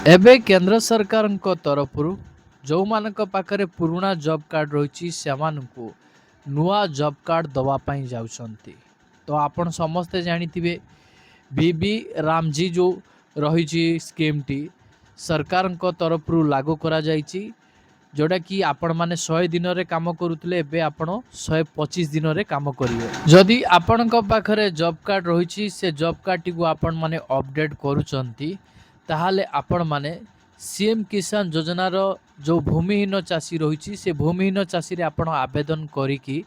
ଏବେ କେନ୍ଦ୍ର ସରକାରଙ୍କ ତରଫରୁ ଯେଉଁମାନଙ୍କ ପାଖରେ ପୁରୁଣା ଜବ୍ କାର୍ଡ଼ ରହିଛି ସେମାନଙ୍କୁ ନୂଆ ଜବ୍ କାର୍ଡ଼ ଦେବା ପାଇଁ ଯାଉଛନ୍ତି। ତ ଆପଣ ସମସ୍ତେ ଜାଣିଥିବେ ବିବି ରାମଜୀ ଯେଉଁ ରହିଛି ସ୍କିମ୍ଟି ସରକାରଙ୍କ ତରଫରୁ ଲାଗୁ କରାଯାଇଛି, ଯେଉଁଟାକି ଆପଣମାନେ 100 ଦିନରେ କାମ କରୁଥିଲେ ଏବେ ଆପଣ 125 ଦିନରେ କାମ କରିବେ। ଯଦି ଆପଣଙ୍କ ପାଖରେ ଜବ୍ କାର୍ଡ଼ ରହିଛି ସେ ଜବ୍ କାର୍ଡ଼ଟିକୁ ଆପଣମାନେ ଅପଡ଼େଟ୍ କରୁଛନ୍ତି, ତାହେଲେ ଆପଣମାନେ ସିଏମ୍ କିଷାନ ଯୋଜନାର ଯେଉଁ ଭୂମିହୀନ ଚାଷୀ ରହିଛି ସେ ଭୂମିହୀନ ଚାଷୀରେ ଆପଣ ଆବେଦନ କରିକି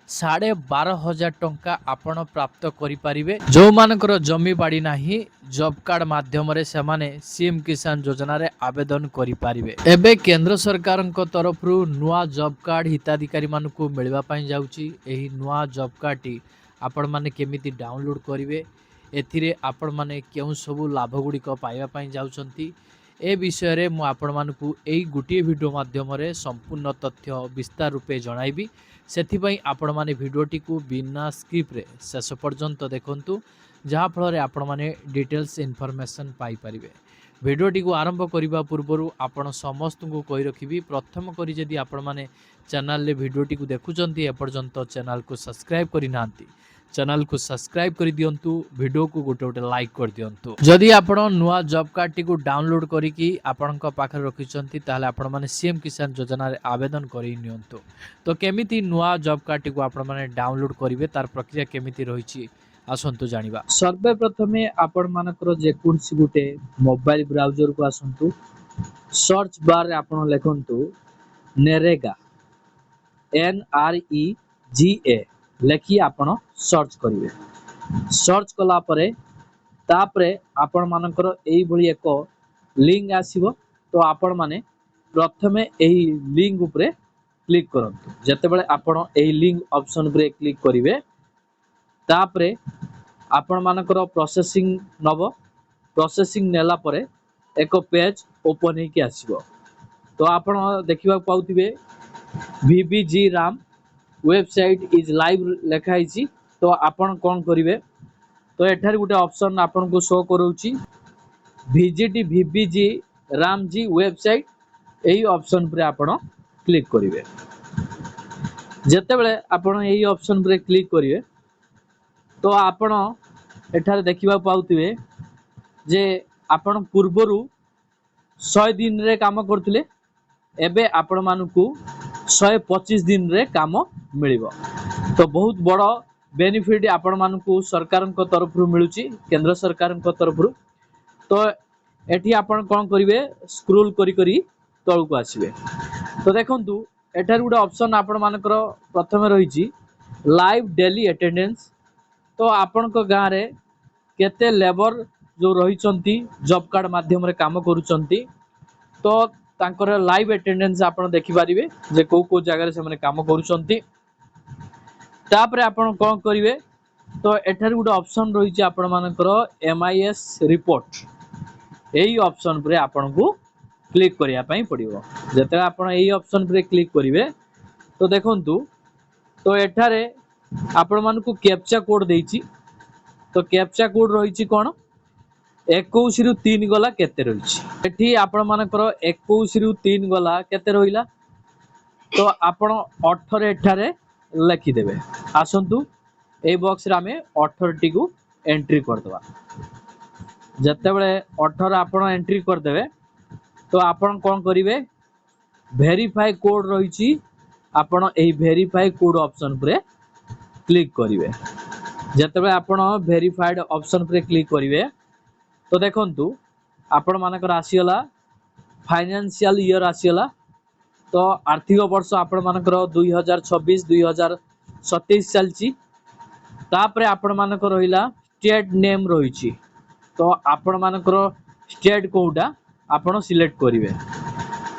12,500 ଟଙ୍କା ଆପଣ ପ୍ରାପ୍ତ କରିପାରିବେ। ଯେଉଁମାନଙ୍କର ଜମି ବାଡ଼ି ନାହିଁ ଜବ୍ କାର୍ଡ଼ ମାଧ୍ୟମରେ ସେମାନେ ସିଏମ୍ କିଷାନ ଯୋଜନାରେ ଆବେଦନ କରିପାରିବେ। ଏବେ କେନ୍ଦ୍ର ସରକାରଙ୍କ ତରଫରୁ ନୂଆ ଜବ୍ କାର୍ଡ଼ ହିତାଧିକାରୀମାନଙ୍କୁ ମିଳିବା ପାଇଁ ଯାଉଛି। ଏହି ନୂଆ ଜବ୍ କାର୍ଡ଼ଟି ଆପଣମାନେ କେମିତି ଡାଉନଲୋଡ଼ କରିବେ, ଏଥିରେ ଆପଣମାନେ କେଉଁ ସବୁ ଲାଭ ଗୁଡ଼ିକ ପାଇବା ପାଇଁ ଯାଉଛନ୍ତି, ଏ ବିଷୟରେ ମୁଁ ଆପଣମାନଙ୍କୁ ଏଇ ଗୋଟିଏ ଭିଡ଼ିଓ ମାଧ୍ୟମରେ ସମ୍ପୂର୍ଣ୍ଣ ତଥ୍ୟ ବିସ୍ତାର ରୂପେ ଜଣାଇବି। ସେଥିପାଇଁ ଆପଣମାନେ ଭିଡ଼ିଓଟିକୁ ବିନା ସ୍କିପ୍ରେ ଶେଷ ପର୍ଯ୍ୟନ୍ତ ଦେଖନ୍ତୁ, ଯାହାଫଳରେ ଆପଣମାନେ ଡିଟେଲ୍ସ ଇନଫର୍ମେସନ୍ ପାଇପାରିବେ। ଭିଡ଼ିଓଟିକୁ ଆରମ୍ଭ କରିବା ପୂର୍ବରୁ ଆପଣ ସମସ୍ତଙ୍କୁ କହି ରଖିବି, ପ୍ରଥମ କରି ଯଦି ଆପଣମାନେ ଚ୍ୟାନେଲରେ ଭିଡ଼ିଓଟିକୁ ଦେଖୁଛନ୍ତି ଏପର୍ଯ୍ୟନ୍ତ ଚ୍ୟାନେଲକୁ ସବସ୍କ୍ରାଇବ୍ କରିନାହାନ୍ତି, ଚ୍ୟାନେଲକୁ ସବସ୍କ୍ରାଇବ୍ କରିଦିଅନ୍ତୁ, ଭିଡ଼ିଓକୁ ଗୋଟେ ଲାଇକ୍ କରିଦିଅନ୍ତୁ। ଯଦି ଆପଣ ନୂଆ ଜବ୍ କାର୍ଡ଼ଟିକୁ ଡାଉନଲୋଡ଼ କରିକି ଆପଣଙ୍କ ପାଖରେ ରଖିଛନ୍ତି ତାହେଲେ ଆପଣମାନେ ସିଏମ୍ କିଷାନ ଯୋଜନାରେ ଆବେଦନ କରି ନିଅନ୍ତୁ। ତ କେମିତି ନୂଆ ଜବ୍ କାର୍ଡ଼ଟିକୁ ଆପଣମାନେ ଡାଉନଲୋଡ଼ କରିବେ, ତାର ପ୍ରକ୍ରିୟା କେମିତି ରହିଛି ଆସନ୍ତୁ ଜାଣିବା। ସର୍ବପ୍ରଥମେ ଆପଣମାନଙ୍କର ଯେକୌଣସି ଗୋଟେ ମୋବାଇଲ ବ୍ରାଉଜରକୁ ଆସନ୍ତୁ, ସର୍ଚ୍ଚ ବାରରେ ଆପଣ ଲେଖନ୍ତୁ ନେରେଗା NREGA ଲେଖି ଆପଣ ସର୍ଚ୍ଚ କରିବେ। ସର୍ଚ୍ଚ କଲା ପରେ ତାପରେ ଆପଣମାନଙ୍କର ଏଇଭଳି ଏକ ଲିଙ୍କ ଆସିବ। ତ ଆପଣମାନେ ପ୍ରଥମେ ଏହି ଲିଙ୍କ ଉପରେ କ୍ଲିକ୍ କରନ୍ତୁ। ଯେତେବେଳେ ଆପଣ ଏହି ଲିଙ୍କ ଅପସନ୍ ଉପରେ କ୍ଲିକ୍ କରିବେ ତାପରେ ଆପଣମାନଙ୍କର ପ୍ରୋସେସିଂ ନବ। ପ୍ରୋସେସିଂ ନେଲା ପରେ ଏକ ପେଜ ଓପନ୍ ହେଇକି ଆସିବ। ତ ଆପଣ ଦେଖିବାକୁ ପାଉଥିବେ VBG RAM website is live ଲେଖା ହେଇଛି। ତ ଆପଣ କ'ଣ କରିବେ, ତ ଏଠାରେ ଗୋଟେ ଅପସନ୍ ଆପଣଙ୍କୁ ଶୋ କରୁଛି ଭିଜିଟ୍ VBG ରାମଜୀ ୱେବସାଇଟ୍, ଏହି ଅପସନ୍ ଉପରେ ଆପଣ କ୍ଲିକ୍ କରିବେ। ଯେତେବେଳେ ଆପଣ ଏହି ଅପସନ୍ ଉପରେ କ୍ଲିକ୍ କରିବେ ତ ଆପଣ ଏଠାରେ ଦେଖିବାକୁ ପାଉଥିବେ ଯେ ଆପଣ ପୂର୍ବରୁ 100 ଦିନରେ କାମ କରୁଥିଲେ, ଏବେ ଆପଣମାନଙ୍କୁ 125 ଦିନରେ କାମ ମିଳିବ। ତ ବହୁତ ବଡ଼ ବେନିଫିଟ୍ ଆପଣମାନଙ୍କୁ ସରକାରଙ୍କ ତରଫରୁ ମିଳୁଛି, କେନ୍ଦ୍ର ସରକାରଙ୍କ ତରଫରୁ। ତ ଏଠି ଆପଣ କ'ଣ କରିବେ, ସ୍କ୍ରୋଲ୍ କରି କରି ତଳକୁ ଆସିବେ। ତ ଦେଖନ୍ତୁ ଏଠାରେ ଗୋଟେ ଅପସନ୍ ଆପଣମାନଙ୍କର ପ୍ରଥମେ ରହିଛି ଲାଇଭ୍ ଡେଲି ଆଟେଣ୍ଡାନ୍ସ। ତ ଆପଣଙ୍କ ଗାଁରେ କେତେ ଲେବର ଯେଉଁ ରହିଛନ୍ତି ଜବ୍ କାର୍ଡ଼ ମାଧ୍ୟମରେ କାମ କରୁଛନ୍ତି, ତ ତାଙ୍କର ଲାଇଭ୍ ଆଟେଣ୍ଡାନ୍ସ ଆପଣ ଦେଖିପାରିବେ ଯେ କେଉଁ କେଉଁ ଜାଗାରେ ସେମାନେ କାମ କରୁଛନ୍ତି। ତାପରେ ଆପଣ କ'ଣ କରିବେ, ତ ଏଠାରେ ଗୋଟେ ଅପସନ୍ ରହିଛି ଆପଣମାନଙ୍କର MIS ରିପୋର୍ଟ, ଏହି ଅପସନ୍ ଉପରେ ଆପଣଙ୍କୁ କ୍ଲିକ୍ କରିବା ପାଇଁ ପଡ଼ିବ। ଯେତେବେଳେ ଆପଣ ଏହି ଅପସନ୍ ଉପରେ କ୍ଲିକ୍ କରିବେ ତ ଦେଖନ୍ତୁ, ତ ଏଠାରେ ଆପଣମାନଙ୍କୁ କ୍ୟାପଚା କୋଡ୍ ଦେଇଛି। ତ କ୍ୟାପଚା କୋଡ୍ ରହିଛି କ'ଣ, 21 ରୁ 3 ଗଲା କେତେ ରହିଛି। ଏଠି ଆପଣମାନଙ୍କର 21 ରୁ 3 ଗଲା କେତେ ରହିଲା, ତ ଆପଣ 18 ଏଠାରେ ଲେଖିଦେବେ। ଆସନ୍ତୁ এই ବକ୍ସରେ ଆମେ 18ଟିକୁ ଏଣ୍ଟ୍ରି କରିଦେବା। ଯେତେବେଳେ 18 ଆପଣ ଏଣ୍ଟ୍ରି କରିଦେବେ ତ ଆପଣ କ'ଣ କରିବେ, ଭେରିଫାଏ କୋଡ୍ ରହିଛି, ଆପଣ ଏହି ଭେରିଫାଏ କୋଡ୍ ଅପସନ୍ ଉପରେ କ୍ଲିକ୍ କରିବେ। ଯେତେବେଳେ ଆପଣ ଭେରିଫାଏଡ୍ ଅପସନ୍ ଉପରେ କ୍ଲିକ୍ କରିବେ ତ ଦେଖନ୍ତୁ ଆପଣମାନଙ୍କର ଆସିଗଲା ଫାଇନାନ୍ସିଆଲ ଇୟର ଆସିଗଲା। ତ ଆର୍ଥିକ ବର୍ଷ ଆପଣମାନଙ୍କର 2026-2027 ଚାଲିଛି। ତାପରେ ଆପଣମାନଙ୍କର ରହିଲା ଷ୍ଟେଟ୍ ନେମ୍ ରହିଛି। ତ ଆପଣମାନଙ୍କର ଷ୍ଟେଟ୍ କୋଉଟା ଆପଣ ସିଲେକ୍ଟ କରିବେ।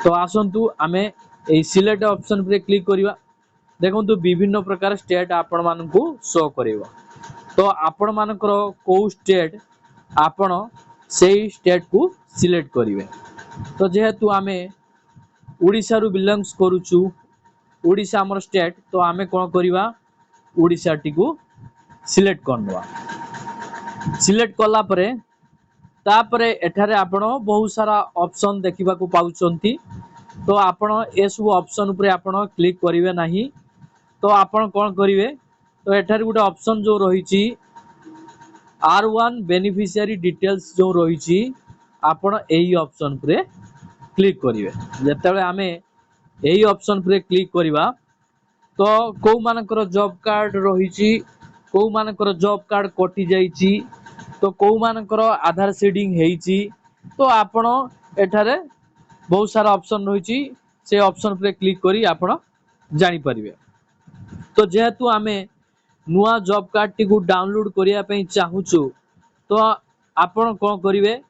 ତ ଆସନ୍ତୁ ଆମେ এই ସିଲେକ୍ଟ ଅପସନ୍ ଉପରେ କ୍ଲିକ୍ କରିବା। ଦେଖନ୍ତୁ ବିଭିନ୍ନ ପ୍ରକାର ଷ୍ଟେଟ୍ ଆପଣମାନଙ୍କୁ ଶୋ କରିବ। ତ ଆପଣମାନଙ୍କର କୋଉ ଷ୍ଟେଟ୍ ଆପଣ ସେଇ ଷ୍ଟେଟ୍କୁ ସିଲେକ୍ଟ କରିବେ। ତ ଯେହେତୁ ଆମେ ଓଡ଼ିଶାରୁ ବିଲଙ୍ଗସ୍ କରୁଛୁ, ଓଡ଼ିଶା ଆମର ଷ୍ଟେଟ୍, ତ ଆମେ କ'ଣ କରିବା, ଓଡ଼ିଶାଟିକୁ ସିଲେକ୍ଟ କରିନେବା। ସିଲେକ୍ଟ କଲା ପରେ तापरे एठारे आपण बहुत सारा ऑप्शन देखा पाउचंती। तो आपण ए सब ऑप्शन उपरे आपण क्लिक करिवे नाही। तो आपण कौन करिवे, तो एठारे गोटे ऑप्शन जो रही R1 बेनिफिशियरी डिटेल्स जो रही आपण एही ऑप्शन उपरे क्लिक करिवे। जेतेबेले आमे एही ऑप्शन उपरे क्लिक करिवा तो कौ मानकर जॉब कार्ड रही, कौ मानकर जॉब कार्ड कटि जाइछि, तो कौ मानकर आधार सीडिंग हेइछि, तो आपण एठारे बहुत सारा ऑप्शन रही से ऑप्शन पे क्लिक करी आपण जानि परिबे। तो जेहेतु आमे नुआ जॉब कार्ड टी को डाउनलोड करिया पई चाहूछु, तो आपण कोन करिवे,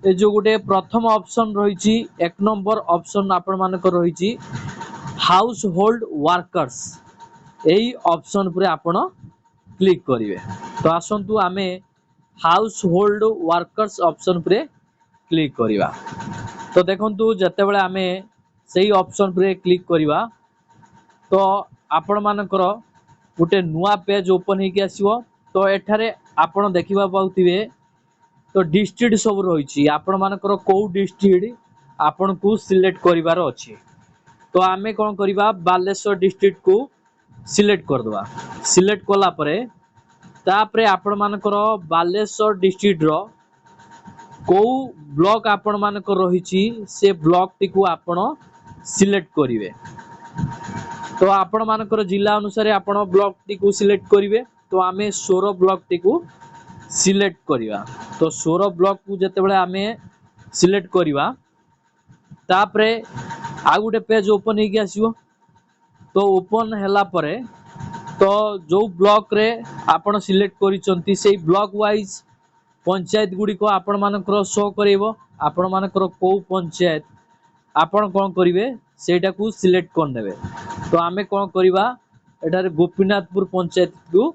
ए जो गुटे प्रथम ऑप्शन रही एक नंबर ऑप्शन आपण मानकर रही हाउस होल्ड वर्कर्स, यही ऑप्शन पर आपण क्लिक करिवे। तो आसंतु आमे हाउस होल्ड वर्कर्स ऑप्शन पर क्लिक करिवा। तो देखंतु जतेबेले आमे सही ऑप्शन पर क्लिक करिवा तो आपण मानकर गोटे नुआ पेज ओपन होके आसीबो। तो एठारे आपण देखिबा पाउतिबे तो डिस्ट्रिक्ट सब रही आपण मानकर को डिस्ट्रिक्ट आपण को सिलेक्ट करिवार अछि। तो आमे कोन करिबा, बालेश्वर डिस्ट्रिक्ट को सिलेक्ट कर दवा। सिलेक्ट कला परे तापरे आपण मानकर बालेश्वर डिस्ट्रिक्ट रो को ब्लॉक आपण मानकर रही से ब्लॉक टी को आपण सिलेक्ट करिवे। तो आपण मानकर जिला अनुसार आपण ब्लॉक टी को सिलेक्ट करिवे। तो आमे 16 ब्लॉक टी को सिलेक्ट करिवा। तो 16 ब्लॉक को जेतेबेले आमे सिलेक्ट करिवा तापरे आ गुटे पेज ओपन होके आसीबो। तो ओपन हैला परे तो जो ब्लॉक रे आपण सिलेक्ट करिसंती सेही ब्लॉक वाइज पंचायत गुडी को आपण मानकर शो करेबो। आपण मानकर को पंचायत आपण कोन करिवे सेटा को सिलेक्ट कर नेबे। तो आमे कोन करिवा, एटारे गोपीनाथपुर पंचायत को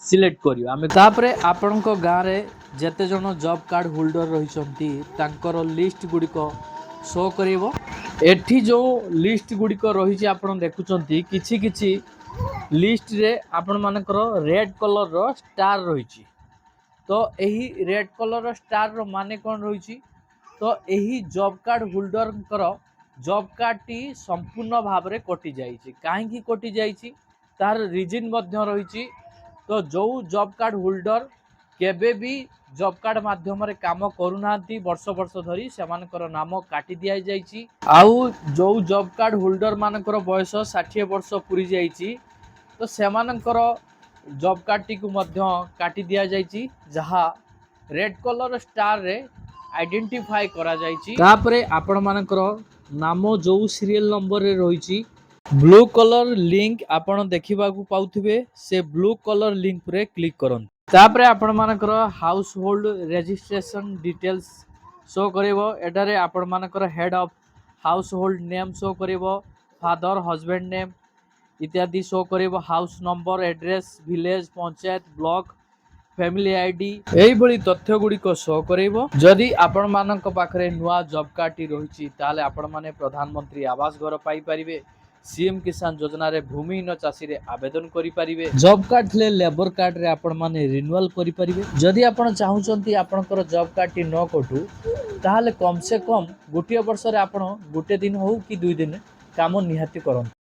सिलेक्ट करिवा आमे। तापरे आपण को गां रे जते जनो जॉब कार्ड होल्डर रहिसंती तांकर लिस्ट गुडी को शो करेबो। एठी जो लिस्ट गुडी को रही आपण देखुचंती किछि किछि लिस्ट रे आपण मानकर रेड कलर रो स्टार रही। तो यही रेड कलर रो स्टार रो माने कोन रही, तो यही जॉब कार्ड होल्डर कर जॉब कार्ड टी संपूर्ण भाव रे कटि जाइछि। काहेकि कटि जाइछि तार रीजन मध्य रही। तो जो जॉब कार्ड होल्डर केबे भी जॉब कार्ड माध्यम रे काम करूनांती वर्ष वर्ष धरी सेमानकर नाम काटी दिया जाइछि। आउ जो जॉब कार्ड होल्डर मानकर बयस 60 वर्ष पूरी जाइछि तो सेमानकर जॉब कार्ड टी को मध्य काटी दिया जाइछि, जहा रेड कलर स्टार रे आइडेंटिफाई करा जाइछि। तापरे आपण मानकर नाम जो सीरियल नंबर रे रहिछि ब्लू कलर लिंक आपण देखिबा को पाउथिबे, से ब्लू कलर लिंक रे क्लिक करन। तापरे आपण मानकर household registration details show करिवो। एटारे आपण मानकर head of household name show करिवो, फादर हस्बैंड नेम इत्यादि शो करिवो, house number, address, village, panchayat, block, family ID एही भली तथ्य गुडी को शो करिवो। जदि आपण मानक पाखरे नुआ जॉब कार्ड टी रहिछि ताले आपण माने प्रधानमंत्री आवास घर पाई परिबे। सीएम किसान योजना रे भूमिहीन चाषी रे आवेदन करि परिबे। जॉब कार्ड ले लेबर कार्ड रे आपण माने रिन्यूअल करि परिबे। जदि आपण चाहुचंती आपनकर जॉब कार्ड टी न कटू ताले कम से कम गोटिए वर्ष रे आपण गोटे दिन हो कि 2 दिन काम निहाती करन।